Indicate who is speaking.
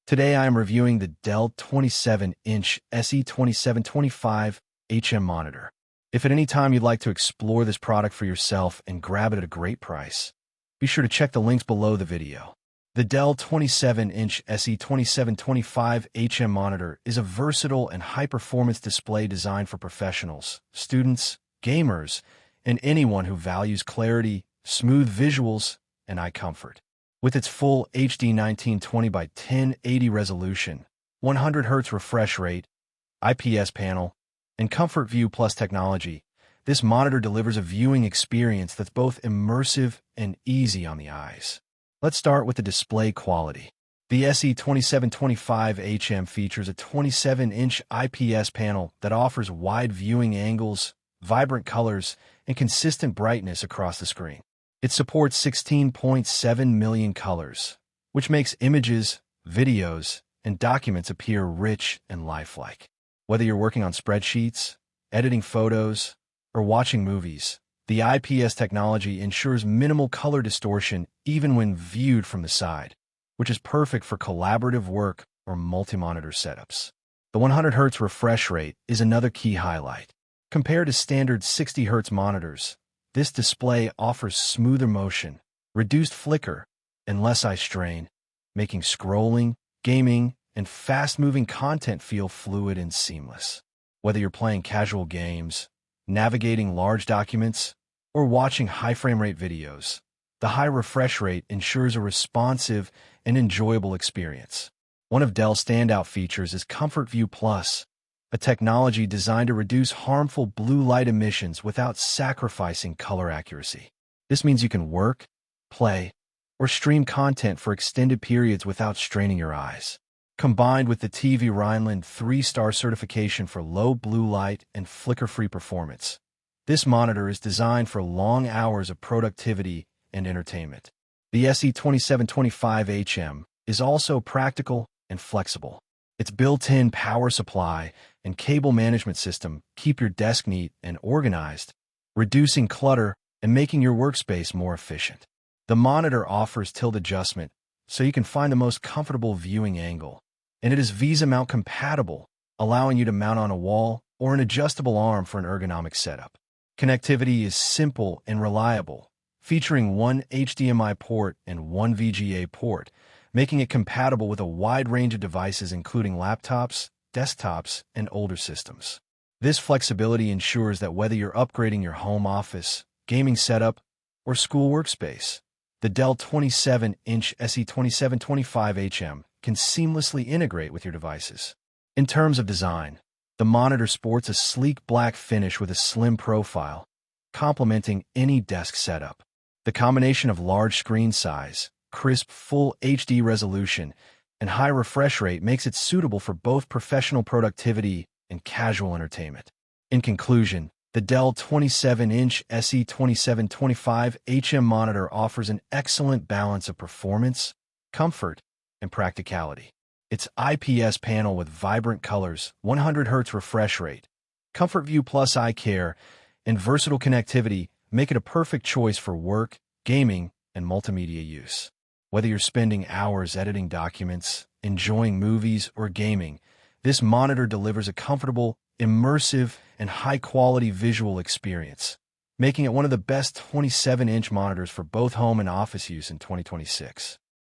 Speaker 1: Today I am reviewing the Dell 27-inch SE2725HM monitor. If at any time you'd like to explore this product for yourself and grab it at a great price, be sure to check the links below the video. The Dell 27-inch SE2725HM monitor is a versatile and high-performance display designed for professionals, students, gamers, and anyone who values clarity, smooth visuals, and eye comfort. With its full HD 1920 by 1080 resolution, 100Hz refresh rate, IPS panel, and ComfortView Plus technology, this monitor delivers a viewing experience that's both immersive and easy on the eyes. Let's start with the display quality. The SE2725HM features a 27-inch IPS panel that offers wide viewing angles, vibrant colors, and consistent brightness across the screen. It supports 16.7 million colors, which makes images, videos, and documents appear rich and lifelike. Whether you're working on spreadsheets, editing photos, or watching movies, the IPS technology ensures minimal color distortion even when viewed from the side, which is perfect for collaborative work or multi-monitor setups. The 100Hz refresh rate is another key highlight. Compared to standard 60Hz monitors, this display offers smoother motion, reduced flicker, and less eye strain, making scrolling, gaming, and fast-moving content feel fluid and seamless. Whether you're playing casual games, navigating large documents, or watching high frame rate videos, the high refresh rate ensures a responsive and enjoyable experience. One of Dell's standout features is ComfortView Plus, a technology designed to reduce harmful blue light emissions without sacrificing color accuracy. This means you can work, play, or stream content for extended periods without straining your eyes. Combined with the TÜV Rheinland 3-star certification for low blue light and flicker-free performance, this monitor is designed for long hours of productivity and entertainment. The SE2725HM is also practical and flexible. Its built-in power supply and cable management system keep your desk neat and organized, reducing clutter and making your workspace more efficient. The monitor offers tilt adjustment, so you can find the most comfortable viewing angle, and it is Visa mount compatible, allowing you to mount on a wall or an adjustable arm for an ergonomic setup. Connectivity is simple and reliable, featuring one HDMI port and one VGA port, making it compatible with a wide range of devices including laptops, desktops, and older systems. This flexibility ensures that whether you're upgrading your home office, gaming setup, or school workspace, the Dell 27-inch SE2725HM can seamlessly integrate with your devices. In terms of design, the monitor sports a sleek black finish with a slim profile, complementing any desk setup. The combination of large screen size, crisp full HD resolution, and high refresh rate makes it suitable for both professional productivity and casual entertainment. In conclusion, the Dell 27-inch SE2725HM monitor offers an excellent balance of performance, comfort, and practicality. Its IPS panel with vibrant colors, 100Hz refresh rate, ComfortView Plus eye care, and versatile connectivity make it a perfect choice for work, gaming, and multimedia use. Whether you're spending hours editing documents, enjoying movies, or gaming, this monitor delivers a comfortable, immersive, and high-quality visual experience, making it one of the best 27-inch monitors for both home and office use in 2026.